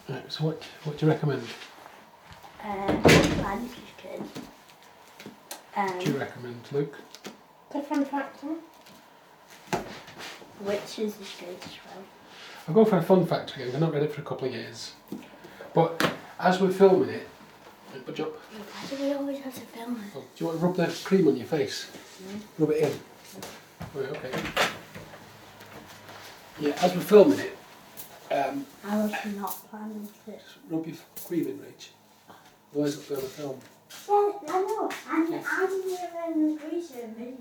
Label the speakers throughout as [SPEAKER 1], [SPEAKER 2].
[SPEAKER 1] Right, so what do you recommend?
[SPEAKER 2] Land chicken.
[SPEAKER 1] What do you recommend, Luke?
[SPEAKER 3] The Fun Factor.
[SPEAKER 2] Which is as good as well.
[SPEAKER 1] I'll go for a fun fact again. I've not read it for a couple of years. But as we're filming it, put you up.
[SPEAKER 2] Why do we always have to film it?
[SPEAKER 1] Oh, do you want to rub the cream on your face? Rub it in. Right, okay. Yeah, as we're filming it,
[SPEAKER 2] I was not planning to.
[SPEAKER 1] just rub your cream in, Rach. Otherwise it'll be on the film.
[SPEAKER 2] Yeah, I know. I'm doing a video.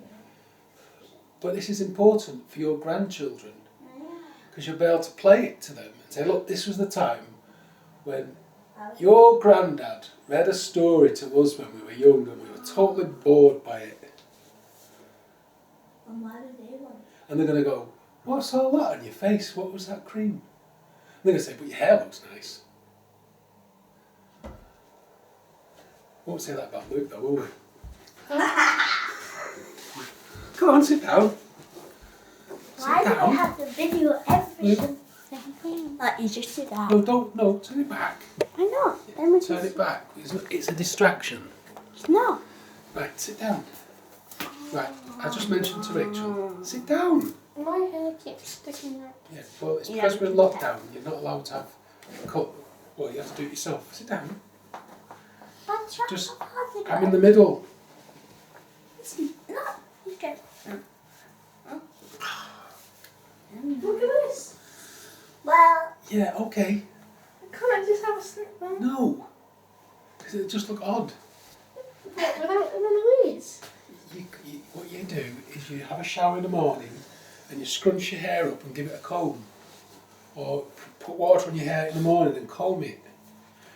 [SPEAKER 1] But this is important for your grandchildren. Because you'll be able to play it to them and say, look, this was the time when your granddad read a story to us when we were young and we were totally bored by it.
[SPEAKER 2] And why do they want it?
[SPEAKER 1] And they're going to go, what's all that on your face? What was that cream? And they're going to say, but your hair looks nice. Won't say that about Luke though, will we? Come on, sit down.
[SPEAKER 2] Why do
[SPEAKER 1] down.
[SPEAKER 2] they have the video every
[SPEAKER 1] Luke.
[SPEAKER 2] single thing? Like, you just sit down.
[SPEAKER 1] No, turn it back.
[SPEAKER 2] I know. Then we
[SPEAKER 1] Turn
[SPEAKER 2] just...
[SPEAKER 1] it back. It's a distraction.
[SPEAKER 2] It's not.
[SPEAKER 1] Right, sit down. Right, I just mentioned to Rachel, sit down.
[SPEAKER 3] My hair keeps sticking out.
[SPEAKER 1] Yeah, well, it's
[SPEAKER 2] Yeah,
[SPEAKER 1] because we're in
[SPEAKER 2] sit
[SPEAKER 1] lockdown. You're not allowed to have a cut. Well, you have to do it yourself. Sit down.
[SPEAKER 2] But shut
[SPEAKER 1] Just-
[SPEAKER 2] up, how's it
[SPEAKER 1] I'm in
[SPEAKER 2] going?
[SPEAKER 1] the middle.
[SPEAKER 2] No, you go.
[SPEAKER 3] Look at this.
[SPEAKER 2] Well,
[SPEAKER 1] Yeah, okay.
[SPEAKER 3] Can't I just have a slip there?
[SPEAKER 1] No. Because it'll just look odd.
[SPEAKER 3] What, without one of these?
[SPEAKER 1] What you do is you have a shower in the morning and you scrunch your hair up and give it a comb. Or put water on your hair in the morning and comb it.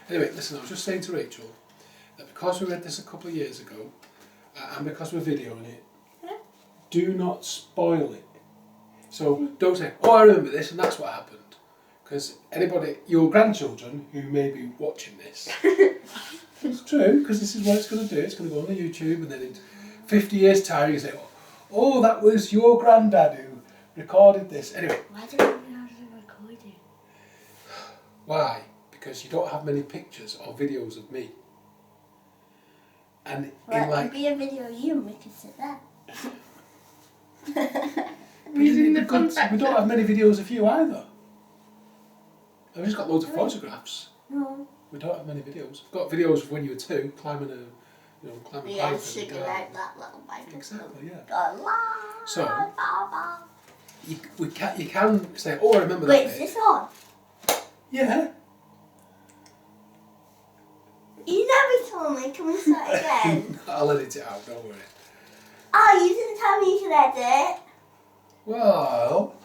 [SPEAKER 1] Anyway, listen, I was just saying to Rachel that because we read this a couple of years ago and because we're videoing it, do not spoil it. So don't say, oh, I remember this and that's what happened. Because anybody, your grandchildren who may be watching this, it's true, because this is what it's going to do. It's going to go on the YouTube and then in 50 years' time you say, oh, that was your granddad who recorded this. Anyway,
[SPEAKER 2] why do we have the recording?
[SPEAKER 1] why? Because you don't have many pictures or videos of me. And
[SPEAKER 2] Well,
[SPEAKER 1] in
[SPEAKER 2] it
[SPEAKER 1] like,
[SPEAKER 2] could be a video of you and we could sit there.
[SPEAKER 3] Using the
[SPEAKER 1] we
[SPEAKER 3] Fun Factor.
[SPEAKER 1] don't have many videos of you either. I've just got loads of photographs.
[SPEAKER 2] No.
[SPEAKER 1] We don't have many videos. We've got videos of when you were 2, climbing a pipe
[SPEAKER 2] Yeah,
[SPEAKER 1] in the
[SPEAKER 2] sugar
[SPEAKER 1] garden.
[SPEAKER 2] out that little bike.
[SPEAKER 1] Exactly, yeah.
[SPEAKER 2] Go la,
[SPEAKER 1] So-
[SPEAKER 2] ba, ba.
[SPEAKER 1] You can say, oh, I remember
[SPEAKER 2] Wait,
[SPEAKER 1] that
[SPEAKER 2] is
[SPEAKER 1] bit.
[SPEAKER 2] this on?
[SPEAKER 1] Yeah.
[SPEAKER 2] You never told me. Can we start again?
[SPEAKER 1] I'll edit it out, don't worry.
[SPEAKER 2] Oh, you didn't tell me you could edit.
[SPEAKER 1] Well,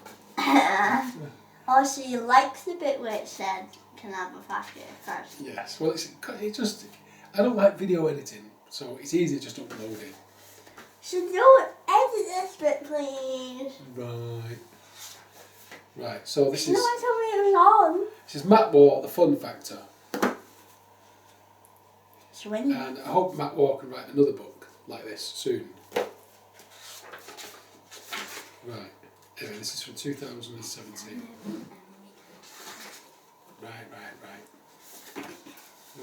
[SPEAKER 2] Oh, so you liked the bit where it said, can I have a factor first?
[SPEAKER 1] yes. Well, it's just, I don't like video editing, so it's easy just uploading.
[SPEAKER 2] So don't edit this bit, please.
[SPEAKER 1] Right. Right, so this
[SPEAKER 2] No
[SPEAKER 1] is,
[SPEAKER 2] one told me it was on.
[SPEAKER 1] this is Mat Waugh, The Fun Factor.
[SPEAKER 2] So when you...
[SPEAKER 1] And I hope Mat Waugh can write another book like this soon. Right. Anyway, this is from 2017. Right.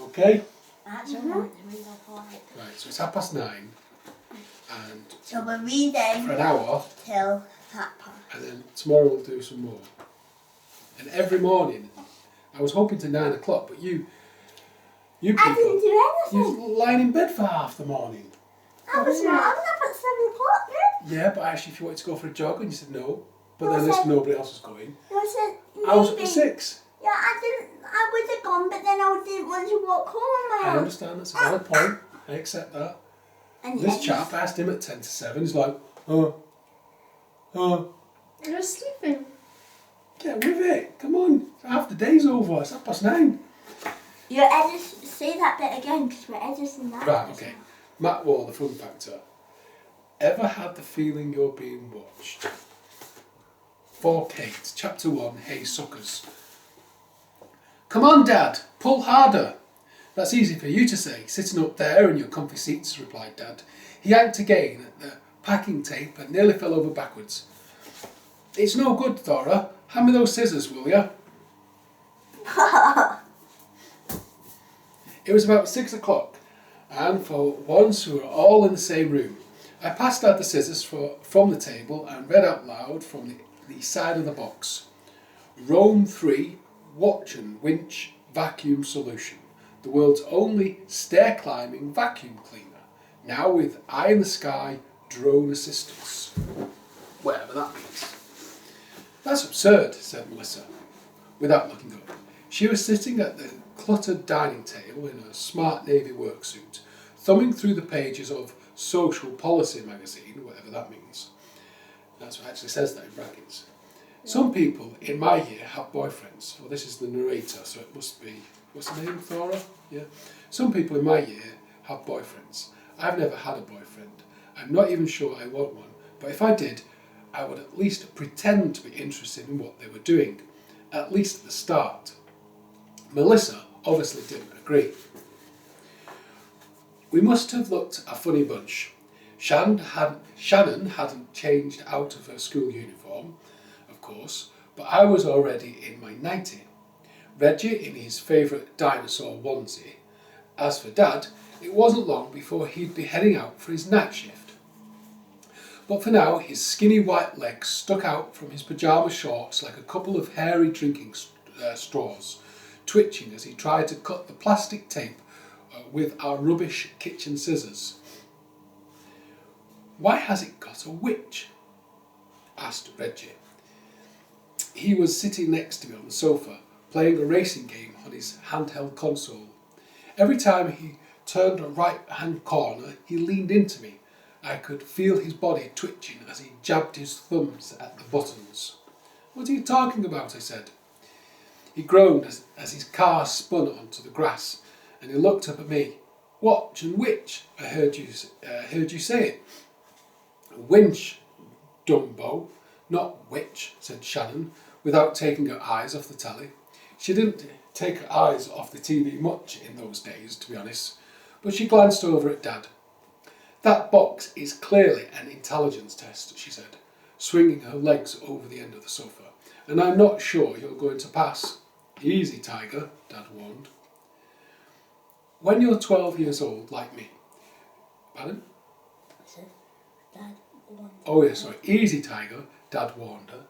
[SPEAKER 1] Okay?
[SPEAKER 2] That's what I want to read off of it.
[SPEAKER 1] Right, so it's 9:30 and
[SPEAKER 2] So we're reading
[SPEAKER 1] for an hour,
[SPEAKER 2] till that part.
[SPEAKER 1] and then tomorrow we'll do some more. And every morning, I was hoping to 9 o'clock, but you
[SPEAKER 2] I didn't
[SPEAKER 1] people,
[SPEAKER 2] do anything.
[SPEAKER 1] you're lying in bed for half the morning.
[SPEAKER 2] I was not. I was up at 7 o'clock then.
[SPEAKER 1] Yeah, but actually if you wanted to go for a jog and you said no, but
[SPEAKER 2] Well,
[SPEAKER 1] then there's
[SPEAKER 2] I said-
[SPEAKER 1] nobody else was going.
[SPEAKER 2] I said maybe.
[SPEAKER 1] I was up at 6.
[SPEAKER 2] Yeah, I didn't. I would have gone, but then I didn't want to walk home on my
[SPEAKER 1] I
[SPEAKER 2] own.
[SPEAKER 1] understand, that's a valid point. I accept that.
[SPEAKER 2] And
[SPEAKER 1] This
[SPEAKER 2] then-
[SPEAKER 1] chap asked him at 10 to 7, he's like,
[SPEAKER 3] You're sleeping.
[SPEAKER 1] get with it, come on, half the day's over, it's 9:30.
[SPEAKER 2] You edit. Say that bit again because we're editing that.
[SPEAKER 1] Right, okay. Mat Waugh, The Fun Factor. Ever had the feeling you're being watched? For Kate, Chapter 1, Hey Suckers. Come on, Dad, pull harder. That's easy for you to say, sitting up there in your comfy seats, replied Dad. He yanked again at the packing tape and nearly fell over backwards. It's no good, Dora. Hand me those scissors, will ya? It was about 6 o'clock, and for once we were all in the same room. I passed out the scissors from the table and read out loud from the side of the box. Rome 3 Watch and Winch Vacuum Solution. The world's only stair-climbing vacuum cleaner. Now with eye in the sky, drone assistance. Whatever that means. That's absurd, said Melissa, without looking up. She was sitting at the cluttered dining table in a smart navy worksuit, thumbing through the pages of Social Policy magazine, whatever that means. That's what actually says that in brackets. Some people in my year have boyfriends. Well, this is the narrator, so it must be, what's her name, Thora? Yeah. Some people in my year have boyfriends. I've never had a boyfriend. I'm not even sure I want one, but if I did, I would at least pretend to be interested in what they were doing, at least at the start. Melissa obviously didn't agree. We must have looked a funny bunch. Shannon hadn't changed out of her school uniform, of course, but I was already in my nightie. Reggie in his favourite dinosaur onesie. As for Dad, it wasn't long before he'd be heading out for his night shift. But for now, his skinny white legs stuck out from his pyjama shorts like a couple of hairy drinking straws, twitching as he tried to cut the plastic tape with our rubbish kitchen scissors. Why has it got a witch? Asked Reggie. He was sitting next to me on the sofa, playing a racing game on his handheld console. Every time he turned a right-hand corner, he leaned into me. I could feel his body twitching as he jabbed his thumbs at the buttons. What are you talking about? I said. He groaned as his car spun onto the grass, and he looked up at me. Watch and witch, I heard you say it. Winch, Dumbo, not witch, said Shannon, without taking her eyes off the telly. She didn't take her eyes off the TV much in those days, to be honest, but she glanced over at Dad. That box is clearly an intelligence test, she said, swinging her legs over the end of the sofa, and I'm not sure you're going to pass. Easy, Tiger, Dad warned. When you're 12 years old, like me. Pardon?
[SPEAKER 2] I said, Dad warned.
[SPEAKER 1] Oh, yeah, sorry. Easy, Tiger, Dad warned her.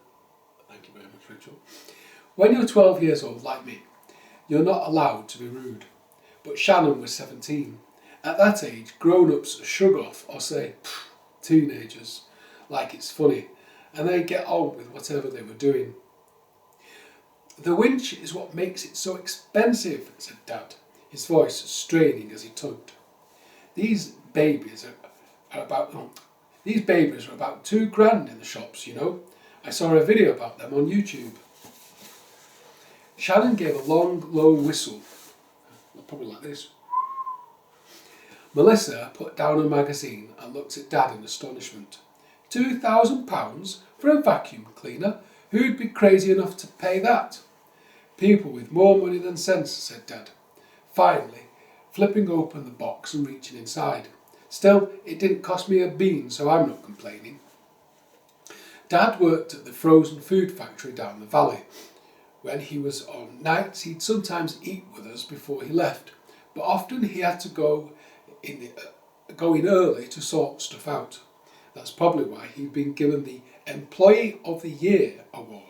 [SPEAKER 1] Thank you very much, Rachel. When you're 12 years old, like me, you're not allowed to be rude. But Shannon was 17. At that age, grown-ups shrug off or say, teenagers, like it's funny, and they get on with whatever they were doing. The winch is what makes it so expensive, said Dad, his voice straining as he tugged. These babies are about $2,000 in the shops, you know. I saw a video about them on YouTube. Shannon gave a long, low whistle, probably like this. Melissa put down her magazine and looked at Dad in astonishment. £2,000 for a vacuum cleaner? Who'd be crazy enough to pay that? People with more money than sense, said Dad, finally flipping open the box and reaching inside. Still, it didn't cost me a bean, so I'm not complaining. Dad worked at the frozen food factory down the valley. When he was on nights, he'd sometimes eat with us before he left, but often he had to go in early to sort stuff out. That's probably why he'd been given the Employee of the Year award.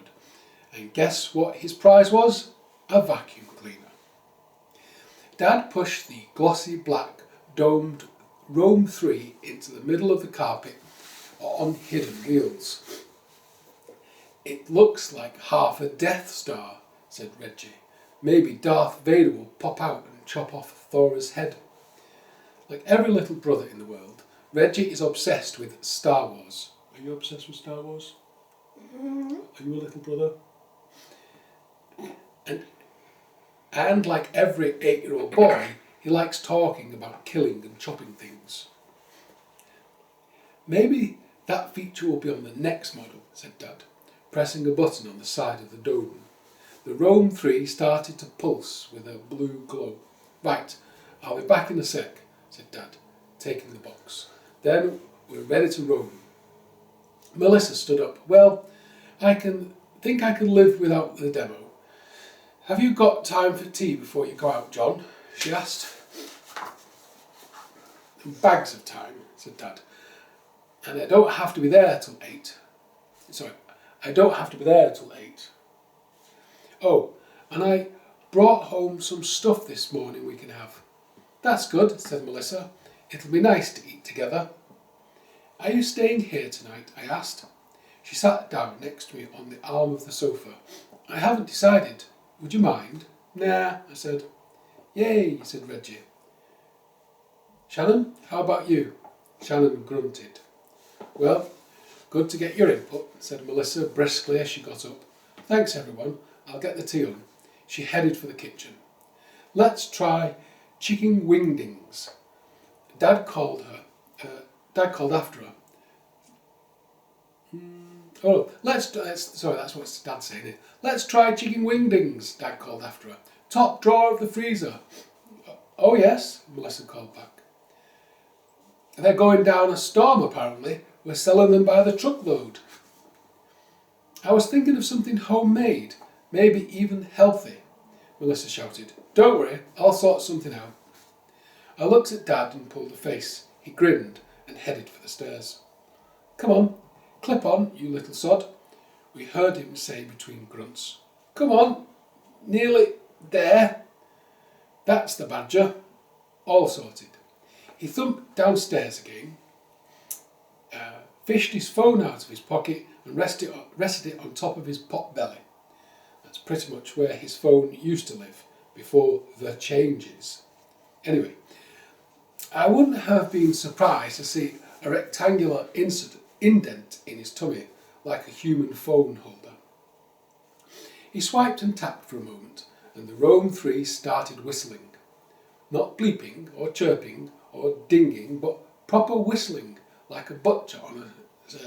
[SPEAKER 1] And guess what his prize was? A vacuum cleaner. Dad pushed the glossy black domed Rome 3 into the middle of the carpet on hidden wheels. It looks like half a Death Star, said Reggie. Maybe Darth Vader will pop out and chop off Thora's head. Like every little brother in the world, Reggie is obsessed with Star Wars. Are you obsessed with Star Wars?
[SPEAKER 3] Mm-hmm.
[SPEAKER 1] Are you a little brother? And like every 8-year-old boy, he likes talking about killing and chopping things. Maybe that feature will be on the next model, said Dad, pressing a button on the side of the dome. The Rome 3 started to pulse with a blue glow. Right, I'll be back in a sec, said Dad, taking the box. Then we're ready to roam. Melissa stood up. Well, I can live without the demo. Have you got time for tea before you go out, John? She asked. Bags of time, said Dad. And I don't have to be there till 8. Sorry, I don't have to be there till 8. Oh, and I brought home some stuff this morning we can have. That's good, said Melissa. It'll be nice to eat together. Are you staying here tonight? I asked. She sat down next to me on the arm of the sofa. I haven't decided. Would you mind? Nah, I said. Yay, said Reggie. Shannon, how about you? Shannon grunted. Well, good to get your input, said Melissa briskly as she got up. Thanks, everyone. I'll get the tea on. She headed for the kitchen. Let's try chicken wingdings. Dad called after her. Sorry, that's what Dad's saying it. Let's try chicken wingdings, Dad called after her. Top drawer of the freezer. Oh yes, Melissa called back. They're going down a storm apparently. We're selling them by the truckload. I was thinking of something homemade, maybe even healthy, Melissa shouted. Don't worry, I'll sort something out. I looked at Dad and pulled a face. He grinned and headed for the stairs. Come on, clip on, you little sod, we heard him say between grunts. Come on, nearly there. That's the badger. All sorted. He thumped downstairs again, fished his phone out of his pocket and rested it on top of his pot belly. That's pretty much where his phone used to live before the changes. Anyway, I wouldn't have been surprised to see a rectangular indent in his tummy like a human phone holder. He swiped and tapped for a moment and the Rome 3 started whistling. Not bleeping or chirping or dinging, but proper whistling like a butcher on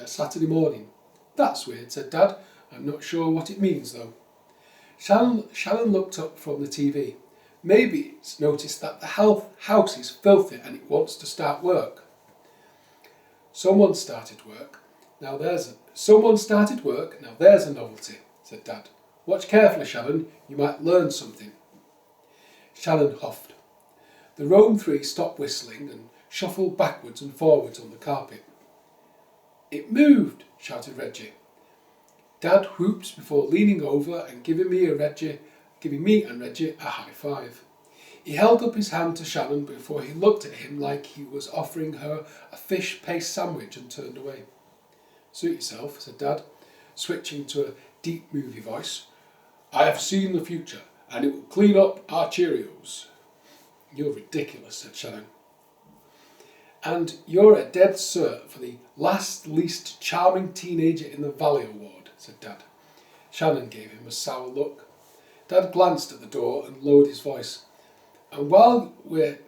[SPEAKER 1] a Saturday morning. That's weird, said Dad. I'm not sure what it means though. Shannon looked up from the TV. Maybe it's noticed that the house is filthy and it wants to start work. Someone started work. Now there's a novelty, said Dad. Watch carefully, Shannon. You might learn something. Shannon huffed. The Rome 3 stopped whistling and shuffled backwards and forwards on the carpet. It moved, shouted Reggie. Dad whooped before leaning over and giving me and Reggie a high five. He held up his hand to Shannon before he looked at him like he was offering her a fish paste sandwich and turned away. Suit yourself, said Dad, switching to a deep movie voice. I have seen the future and it will clean up our Cheerios. You're ridiculous, said Shannon. And you're a dead cert for the least charming teenager in the Valley Award, said Dad. Shannon gave him a sour look. Dad glanced at the door and lowered his voice. And while we're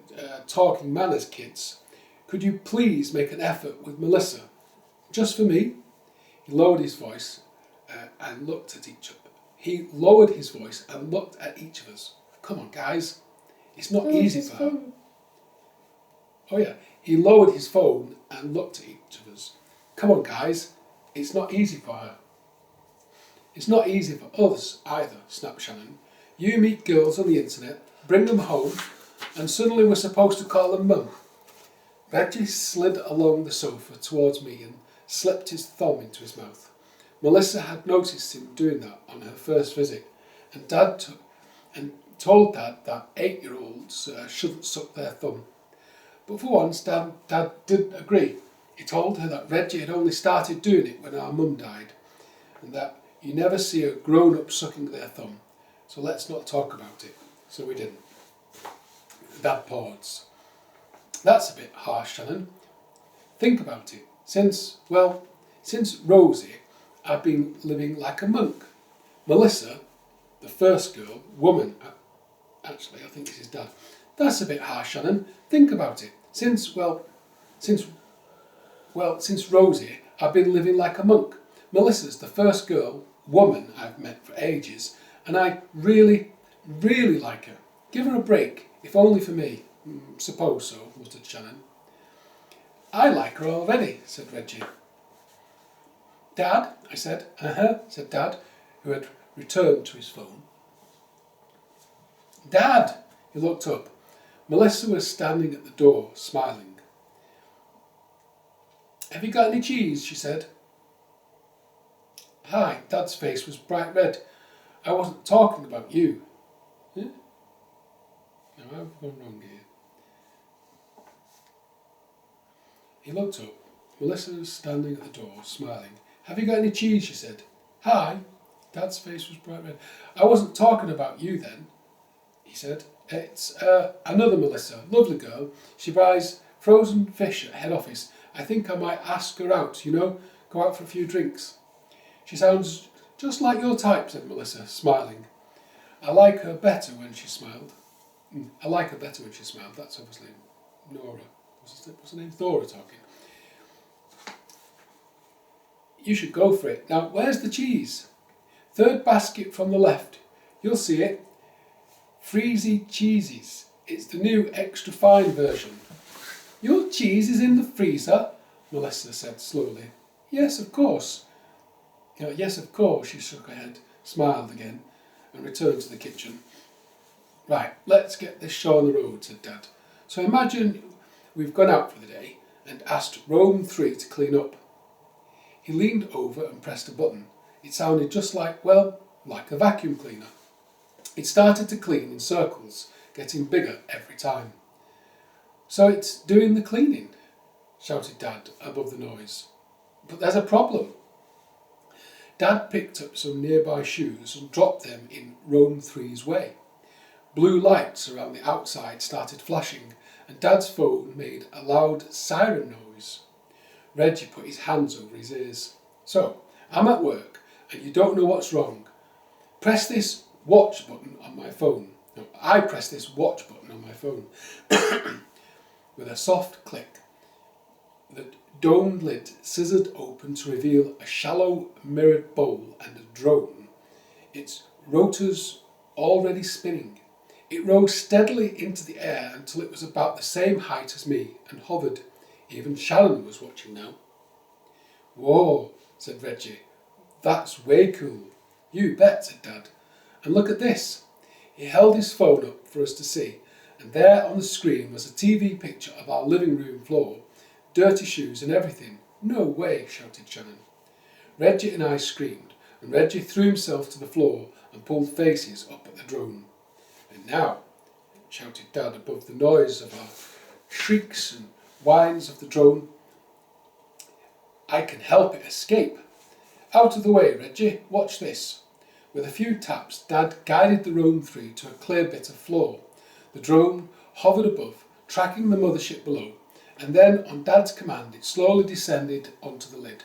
[SPEAKER 1] talking manners, kids, could you please make an effort with Melissa? Just for me? He lowered his voice and looked at each other. He lowered his voice and looked at each of us. Come on, guys. It's not easy for her. Oh yeah. He lowered his phone and looked at each of us. Come on, guys. It's not easy for her. It's not easy for us either, snapped Shannon. You meet girls on the internet, bring them home, and suddenly we're supposed to call them mum. Reggie slid along the sofa towards me and slipped his thumb into his mouth. Melissa had noticed him doing that on her first visit, and told Dad that 8-year-olds shouldn't suck their thumb. But for once, Dad didn't agree. He told her that Reggie had only started doing it when our mum died, and that you never see a grown-up sucking their thumb. So let's not talk about it. So we didn't. Dad paused. That's a bit harsh, Shannon. Think about it. Since Rosie, I've been living like a monk. Melissa, the first girl, woman, actually, I think this is Dad. That's a bit harsh, Shannon. Think about it. Since Rosie, I've been living like a monk. Melissa's the first girl, woman I've met for ages, and I really, really like her. Give her a break, if only for me. Suppose so, muttered Shannon. I like her already, said Reggie. Dad, I said. Said Dad, who had returned to his phone. Dad! He looked up. Melissa was standing at the door, smiling. Have you got any cheese? She said. Hi, Dad's face was bright red. I wasn't talking about you. Huh? Now I've gone wrong here. He looked up. Melissa was standing at the door, smiling. Have you got any cheese? She said. Hi. Dad's face was bright red. I wasn't talking about you then, he said. It's another Melissa, lovely girl. She buys frozen fish at head office. I think I might ask her out, go out for a few drinks. She sounds just like your type, said Melissa, smiling. I like her better when she smiled. I like her better when she smiled. That's obviously Nora. What's her name? Thora talking. You should go for it. Now, where's the cheese? Third basket from the left. You'll see it. Freezy cheeses. It's the new extra fine version. Your cheese is in the freezer? Melissa said slowly. Yes, of course. Yes, of course, she shook her head, smiled again, and returned to the kitchen. Right, let's get this show on the road, said Dad. So imagine we've gone out for the day and asked Rome 3 to clean up. He leaned over and pressed a button. It sounded just like a vacuum cleaner. It started to clean in circles, getting bigger every time. So it's doing the cleaning, shouted Dad above the noise. But there's a problem. Dad picked up some nearby shoes and dropped them in Rome 3's way. Blue lights around the outside started flashing, and Dad's phone made a loud siren noise. Reggie put his hands over his ears. So, I'm at work, and you don't know what's wrong. Press this watch button on my phone. No, I press this watch button on my phone. With a soft click, the domed lid scissored open to reveal a shallow mirrored bowl and a drone, its rotors already spinning. It rose steadily into the air until it was about the same height as me and hovered. Even Shannon was watching now. Whoa, said Reggie. That's way cool. You bet, said Dad. And look at this. He held his phone up for us to see, and there on the screen was a TV picture of our living room floor. Dirty shoes and everything. No way, shouted Shannon. Reggie and I screamed, and Reggie threw himself to the floor and pulled faces up at the drone. And now, shouted Dad above the noise of our shrieks and whines of the drone, I can help it escape. Out of the way, Reggie, watch this. With a few taps, Dad guided the Rome 3 to a clear bit of floor. The drone hovered above, tracking the mothership below, and then, on Dad's command, it slowly descended onto the lid.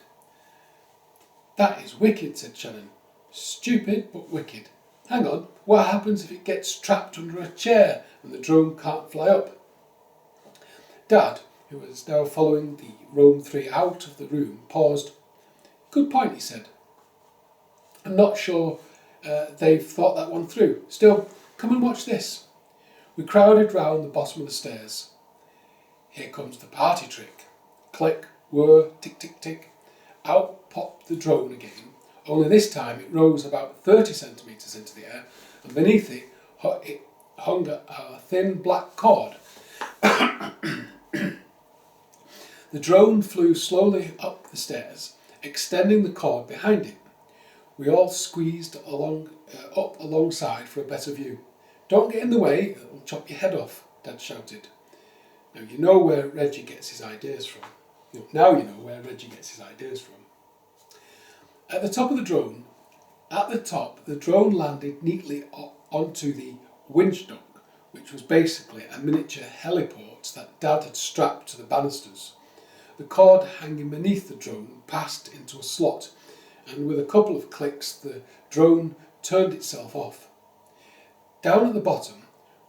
[SPEAKER 1] That is wicked, said Shannon. Stupid, but wicked. Hang on, what happens if it gets trapped under a chair and the drone can't fly up? Dad, who was now following the Rome 3 out of the room, paused. Good point, he said. I'm not sure they've thought that one through. Still, come and watch this. We crowded round the bottom of the stairs. Here comes the party trick. Click, whir, tick, tick, tick. Out popped the drone again, only this time it rose about 30 centimetres into the air, and beneath it hung a thin black cord. The drone flew slowly up the stairs, extending the cord behind it. We all squeezed up alongside for a better view. Don't get in the way, it'll chop your head off, Dad shouted. Now you know where Reggie gets his ideas from. Now you know where Reggie gets his ideas from. At the top, the drone landed neatly onto the winch dock, which was basically a miniature heliport that Dad had strapped to the banisters. The cord hanging beneath the drone passed into a slot, and with a couple of clicks the drone turned itself off. Down at the bottom,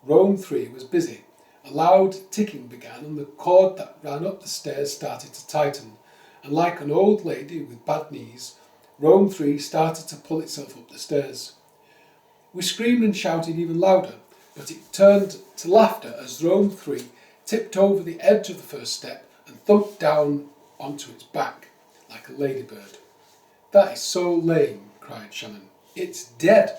[SPEAKER 1] Rome 3 was busy. A loud ticking began, and the cord that ran up the stairs started to tighten, and like an old lady with bad knees, Rome 3 started to pull itself up the stairs. We screamed and shouted even louder, but it turned to laughter as Rome 3 tipped over the edge of the first step and thumped down onto its back like a ladybird. That is so lame, cried Shannon. It's dead,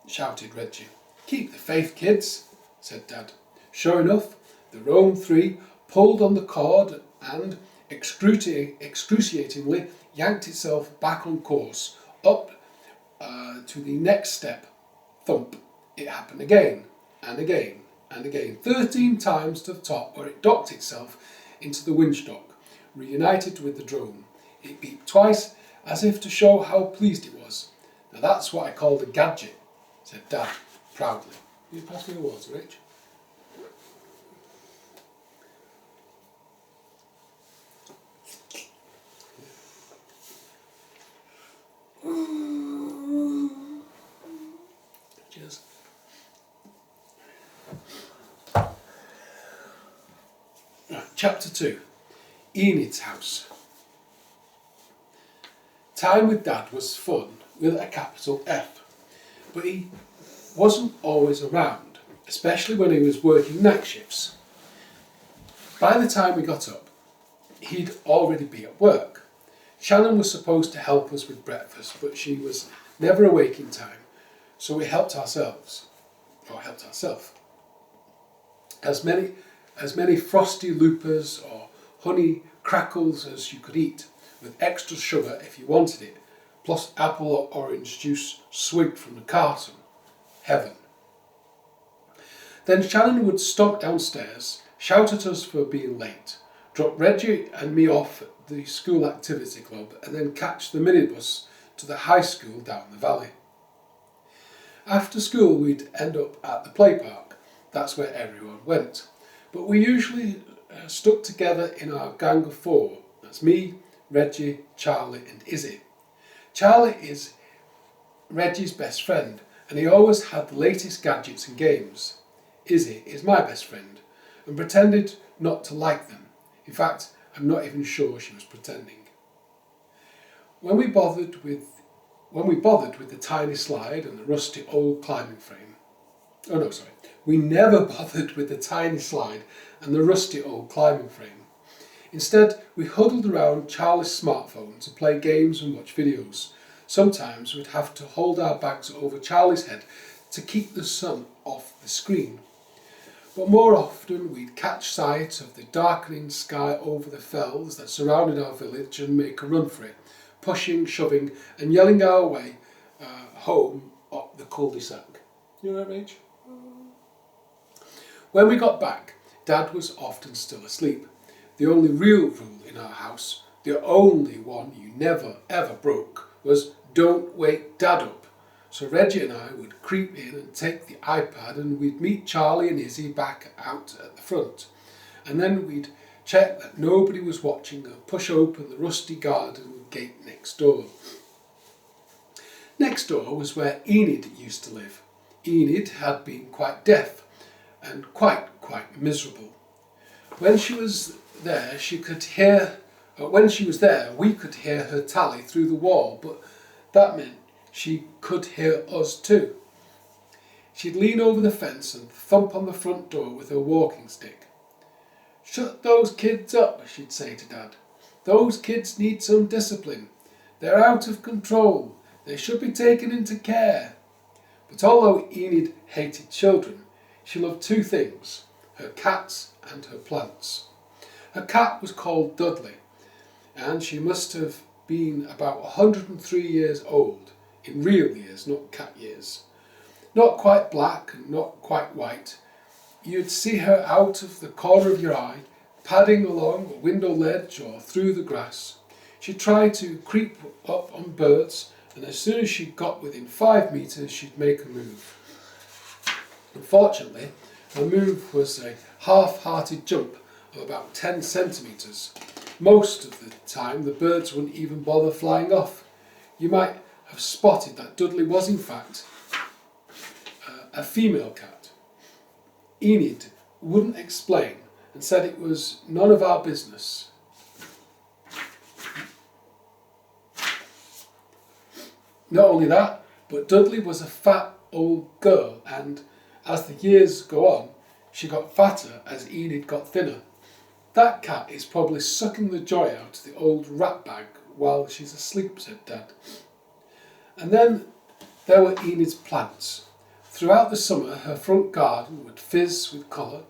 [SPEAKER 1] shouted Reggie. Keep the faith, kids, said Dad. Sure enough, the Rome 3 pulled on the cord and, excruciatingly yanked itself back on course, up to the next step. Thump. It happened again, and again, and again, 13 times to the top, where it docked itself into the winch dock, reunited with the drone. It beeped twice, as if to show how pleased it was. Now that's what I call the gadget, said Dad, proudly. Will you pass me the water, Rich? Cheers. Right, chapter 2. Enid's house. Time with Dad was fun with a capital F, but he wasn't always around, especially when he was working night shifts. By the time we got up, he'd already be at work. Shannon was supposed to help us with breakfast, but she was never awake in time, so we helped ourselves. As many frosty loopers or honey crackles as you could eat, with extra sugar if you wanted it, plus apple or orange juice swigged from the carton. Heaven. Then Shannon would stomp downstairs, shout at us for being late, drop Reggie and me off at the school activity club, and then catch the minibus to the high school down the valley. After school we'd end up at the play park. That's where everyone went. But we usually stuck together in our gang of 4. That's me, Reggie, Charlie and Izzy. Charlie is Reggie's best friend, and he always had the latest gadgets and games. Izzy is my best friend, and pretended not to like them. In fact, I'm not even sure she was pretending. When we bothered with the tiny slide and the rusty old climbing frame. We never bothered with the tiny slide and the rusty old climbing frame. Instead, we huddled around Charlie's smartphone to play games and watch videos. Sometimes we'd have to hold our bags over Charlie's head to keep the sun off the screen. But more often we'd catch sight of the darkening sky over the fells that surrounded our village and make a run for it, pushing, shoving and yelling our way home up the cul-de-sac. You alright, Rach? When we got back, Dad was often still asleep. The only real rule in our house, the only one you never ever broke, was don't wake Dad up. So Reggie and I would creep in and take the iPad, and we'd meet Charlie and Izzy back out at the front. And then we'd check that nobody was watching and push open the rusty garden gate next door. Next door was where Enid used to live. Enid had been quite deaf and quite miserable. When she was there, we could hear her tally through the wall, but that meant she could hear us too. She'd lean over the fence and thump on the front door with her walking stick. "Shut those kids up," she'd say to Dad. "Those kids need some discipline. They're out of control. They should be taken into care." But although Enid hated children, she loved 2 things, her cats and her plants. Her cat was called Dudley, and she must have been about 103 years old, in real years, not cat years. Not quite black and not quite white. You'd see her out of the corner of your eye, padding along a window ledge or through the grass. She'd try to creep up on birds, and as soon as she got within 5 metres, she'd make a move. Unfortunately, her move was a half-hearted jump of about 10 centimetres. Most of the time, the birds wouldn't even bother flying off. You might have spotted that Dudley was, in fact, a female cat. Enid wouldn't explain and said it was none of our business. Not only that, but Dudley was a fat old girl, and as the years go on, she got fatter as Enid got thinner. "That cat is probably sucking the joy out of the old rat bag while she's asleep," said Dad. And then there were Enid's plants. Throughout the summer, her front garden would fizz with colour,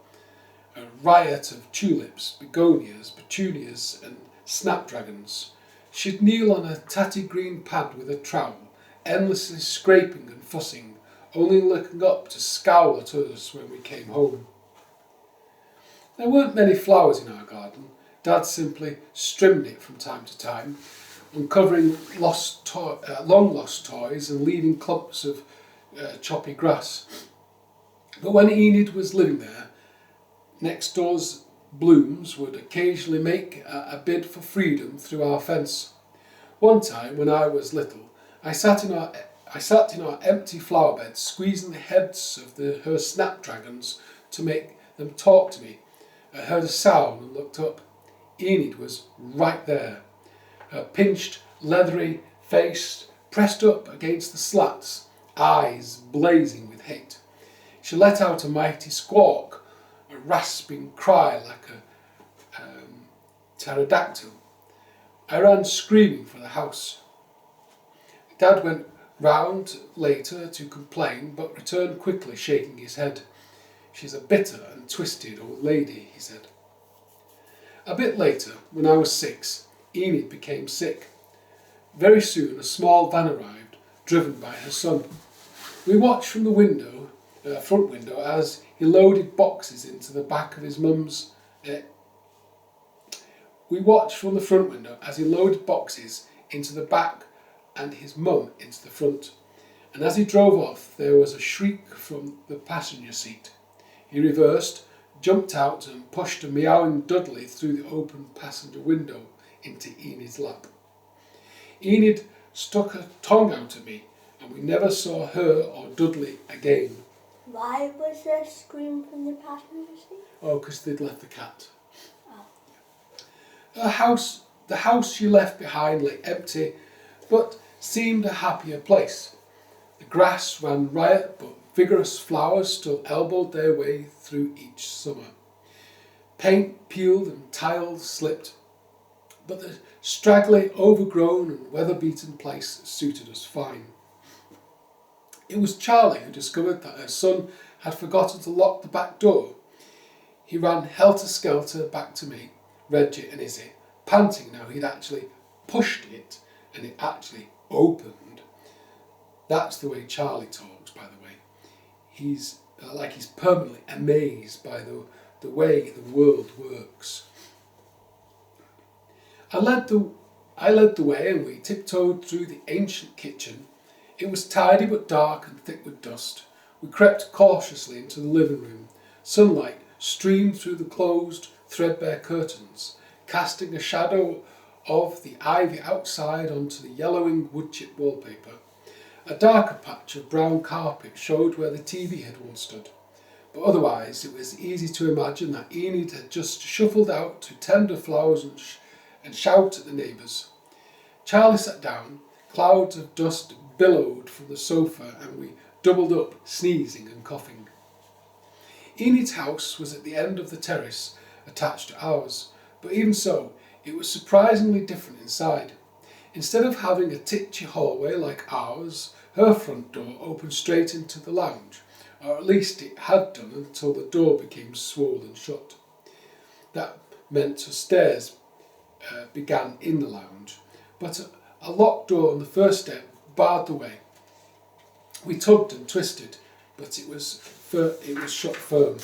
[SPEAKER 1] a riot of tulips, begonias, petunias and snapdragons. She'd kneel on a tatty green pad with a trowel, endlessly scraping and fussing, only looking up to scowl at us when we came home. There weren't many flowers in our garden. Dad simply trimmed it from time to time, uncovering long lost toys and leaving clumps of choppy grass. But when Enid was living there, next door's blooms would occasionally make a bid for freedom through our fence. One time, when I was little, I sat in our empty flower bed, squeezing the heads of her snapdragons to make them talk to me. I heard a sound and looked up. Enid was right there, her pinched, leathery face pressed up against the slats, eyes blazing with hate. She let out a mighty squawk, a rasping cry like a pterodactyl. I ran screaming for the house. Dad went round later to complain, but returned quickly, shaking his head. She's a bitter and twisted old lady, he said. A bit later, when I was 6, Enid became sick. Very soon a small van arrived, driven by her son. We watched from the front window, as he loaded boxes into the back of his mum's. We watched from the front window as he loaded boxes into the back and his mum into the front. And as he drove off, there was a shriek from the passenger seat. He reversed, jumped out and pushed a meowing Dudley through the open passenger window into Enid's lap. Enid stuck her tongue out at me, and we never saw her or Dudley again.
[SPEAKER 2] Why was there a scream from the passenger seat?
[SPEAKER 1] Oh, because they'd left the cat.
[SPEAKER 2] Oh.
[SPEAKER 1] The house she left behind lay empty, but seemed a happier place. The grass ran riot, but vigorous flowers still elbowed their way through each summer. Paint peeled and tiles slipped, but the straggly, overgrown and weather-beaten place suited us fine. It was Charlie who discovered that her son had forgotten to lock the back door. He ran helter-skelter back to me, Reggie and Izzy, panting now he'd actually pushed it and it actually opened. That's the way Charlie talks, by the way. He's like he's permanently amazed by the way the world works. I led the way and we tiptoed through the ancient kitchen. It was tidy but dark and thick with dust. We crept cautiously into the living room. Sunlight streamed through the closed, threadbare curtains, casting a shadow of the ivy outside onto the yellowing woodchip wallpaper. A darker patch of brown carpet showed where the TV had once stood, but otherwise it was easy to imagine that Enid had just shuffled out to tend her flowers and shout at the neighbours. Charlie sat down. Clouds of dust billowed from the sofa and we doubled up, sneezing and coughing. Enid's house was at the end of the terrace attached to ours, but even so, it was surprisingly different inside. Instead of having a titchy hallway like ours, her front door opened straight into the lounge, or at least it had done until the door became swollen shut. That meant her stairs began in the lounge, but a locked door on the first step barred the way. We tugged and twisted, but it was shut firm.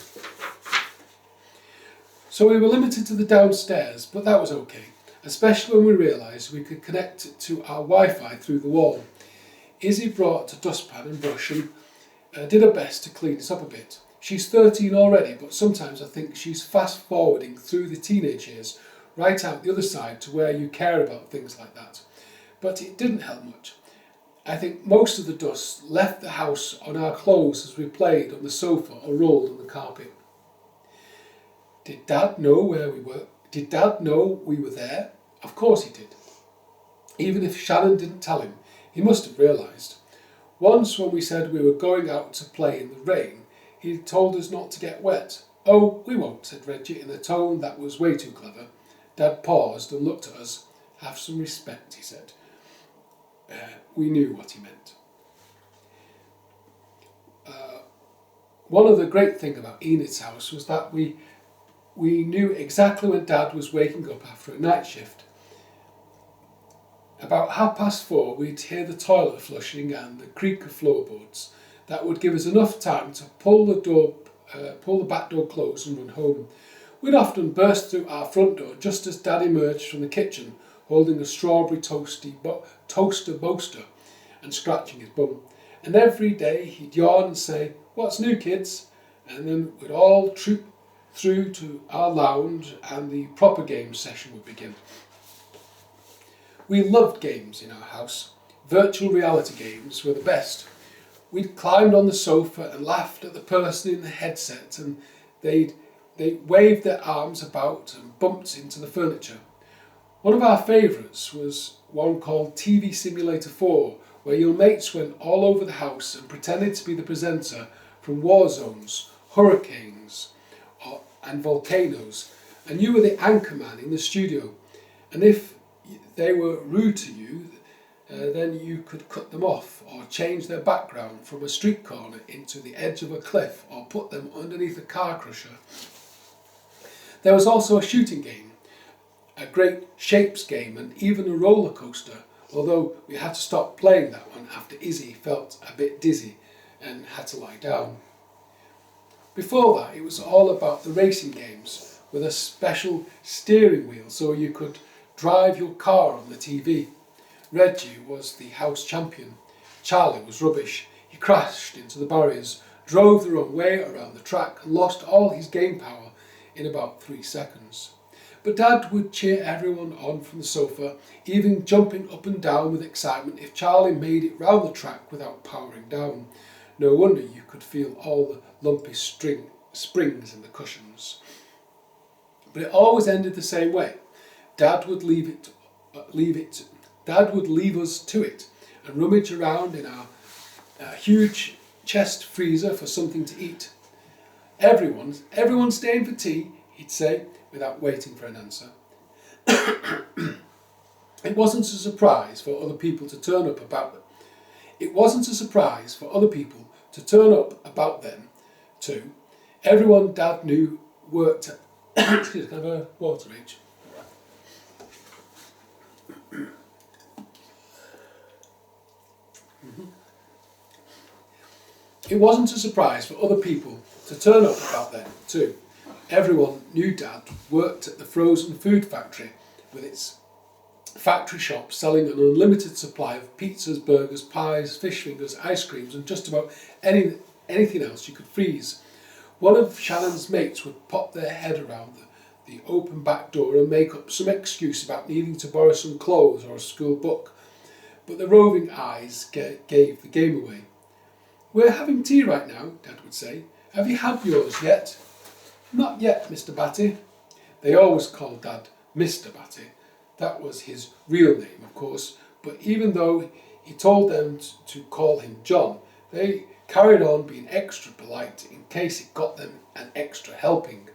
[SPEAKER 1] So we were limited to the downstairs, but that was okay, especially when we realised we could connect it to our Wi-Fi through the wall. Izzy brought a dustpan and brush and did her best to clean us up a bit. She's 13 already, but sometimes I think she's fast forwarding through the teenage years, right out the other side to where you care about things like that. But it didn't help much. I think most of the dust left the house on our clothes as we played on the sofa or rolled on the carpet. Did Dad know where we were? Did Dad know we were there? Of course he did. Even if Shannon didn't tell him, he must have realised. Once when we said we were going out to play in the rain, he told us not to get wet. Oh, we won't, said Reggie in a tone that was way too clever. Dad paused and looked at us. Have some respect, he said. We knew what he meant. One of the great things about Enid's house was that we knew exactly when Dad was waking up after a night shift. About 4:30 we'd hear the toilet flushing and the creak of floorboards. That would give us enough time to pull the back door closed and run home. We'd often burst through our front door just as Dad emerged from the kitchen, holding a strawberry toaster boaster and scratching his bum. And every day he'd yawn and say, "What's new, kids?" And then we'd all troop through to our lounge and the proper games session would begin. We loved games in our house. Virtual reality games were the best. We'd climbed on the sofa and laughed at the person in the headset, and they waved their arms about and bumped into the furniture. One of our favourites was one called TV Simulator 4, where your mates went all over the house and pretended to be the presenter from war zones, hurricanes and volcanoes, and you were the anchorman in the studio. And if they were rude to you, then you could cut them off or change their background from a street corner into the edge of a cliff or put them underneath a car crusher. There was also a shooting game, a great shapes game, and even a roller coaster, although we had to stop playing that one after Izzy felt a bit dizzy and had to lie down. Before that, it was all about the racing games with a special steering wheel so you could drive your car on the TV. Reggie was the house champion. Charlie was rubbish. He crashed into the barriers, drove the wrong way around the track and lost all his game power in about 3 seconds. But Dad would cheer everyone on from the sofa, even jumping up and down with excitement if Charlie made it round the track without powering down. No wonder you could feel all the lumpy springs in the cushions. But it always ended the same way. Dad would leave us to it and rummage around in our huge chest freezer for something to eat. Everyone's staying for tea, he'd say, without waiting for an answer. It wasn't a surprise for other people to turn up about them. It wasn't a surprise for other people to turn up about them too. Everyone Dad knew worked at excuse me, can I have a water each? It wasn't a surprise for other people to turn up about them too. Everyone knew Dad worked at the frozen food factory with its factory shop selling an unlimited supply of pizzas, burgers, pies, fish fingers, ice creams and just about anything else you could freeze. One of Shannon's mates would pop their head around the open back door and make up some excuse about needing to borrow some clothes or a school book. But the roving eyes gave the game away. "We're having tea right now," Dad would say. "Have you had yours yet?" "Not yet, Mr. Batty." They always called Dad Mr. Batty. That was his real name, of course, but even though he told them to call him John, they carried on being extra polite in case it got them an extra helping.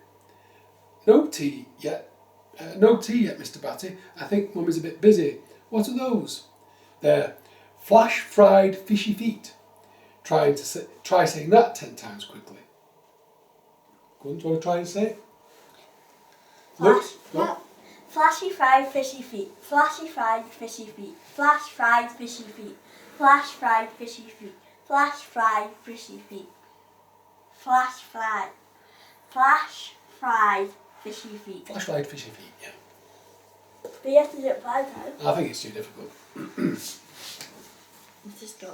[SPEAKER 1] No tea yet, Mr. Batty. I think Mum is a bit busy." "What are those?" "They're flash-fried fishy feet." Try saying that 10 times quickly. Go on, do you want to try and say it?
[SPEAKER 2] Flashy fried fishy feet. Flashy fried fishy feet. Flash fried fishy feet. Flash fried fishy feet. Flash fried fishy feet. Flash fried fishy feet.
[SPEAKER 1] Flash fried fishy feet, yeah.
[SPEAKER 2] But you have to do it 5 times.
[SPEAKER 1] I think it's too difficult.
[SPEAKER 2] Let's just go.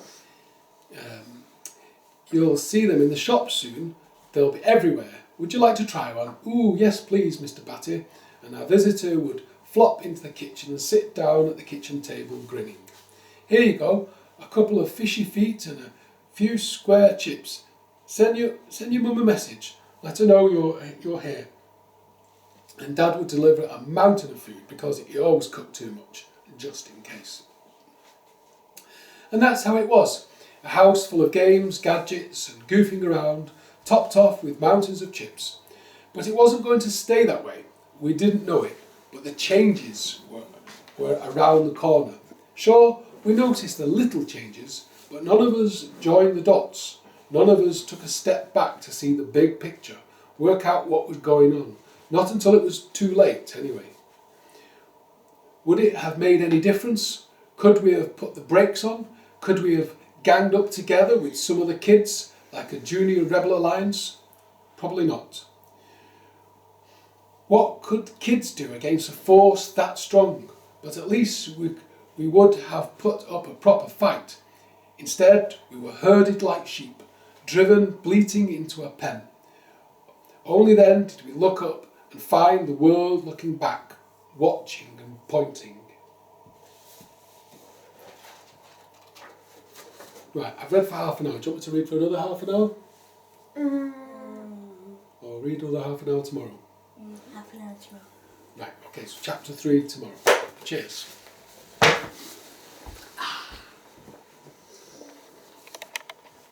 [SPEAKER 1] You'll see them in the shop soon. They'll be everywhere. Would you like to try one? "Ooh, yes please, Mr. Batty." And our visitor would flop into the kitchen and sit down at the kitchen table grinning. "Here you go, a couple of fishy feet and a few square chips. Send your mum a message. Let her know you're here." And Dad would deliver a mountain of food because he always cooked too much, just in case. And that's how it was. A house full of games, gadgets and goofing around, topped off with mountains of chips. But it wasn't going to stay that way. We didn't know it, but the changes were around the corner. Sure, we noticed the little changes, but none of us joined the dots. None of us took a step back to see the big picture, work out what was going on. Not until it was too late, anyway. Would it have made any difference? Could we have put the brakes on? Could we have ganged up together with some other kids, like a junior rebel alliance? Probably not. What could kids do against a force that strong? But at least we would have put up a proper fight. Instead, we were herded like sheep, driven bleating into a pen. Only then did we look up and find the world looking back, watching and pointing. Right, I've read for half an hour. Do you want me to read for another half an hour? Or read another half an hour tomorrow?
[SPEAKER 2] Half an hour tomorrow.
[SPEAKER 1] Right, okay, so chapter 3 tomorrow. Cheers.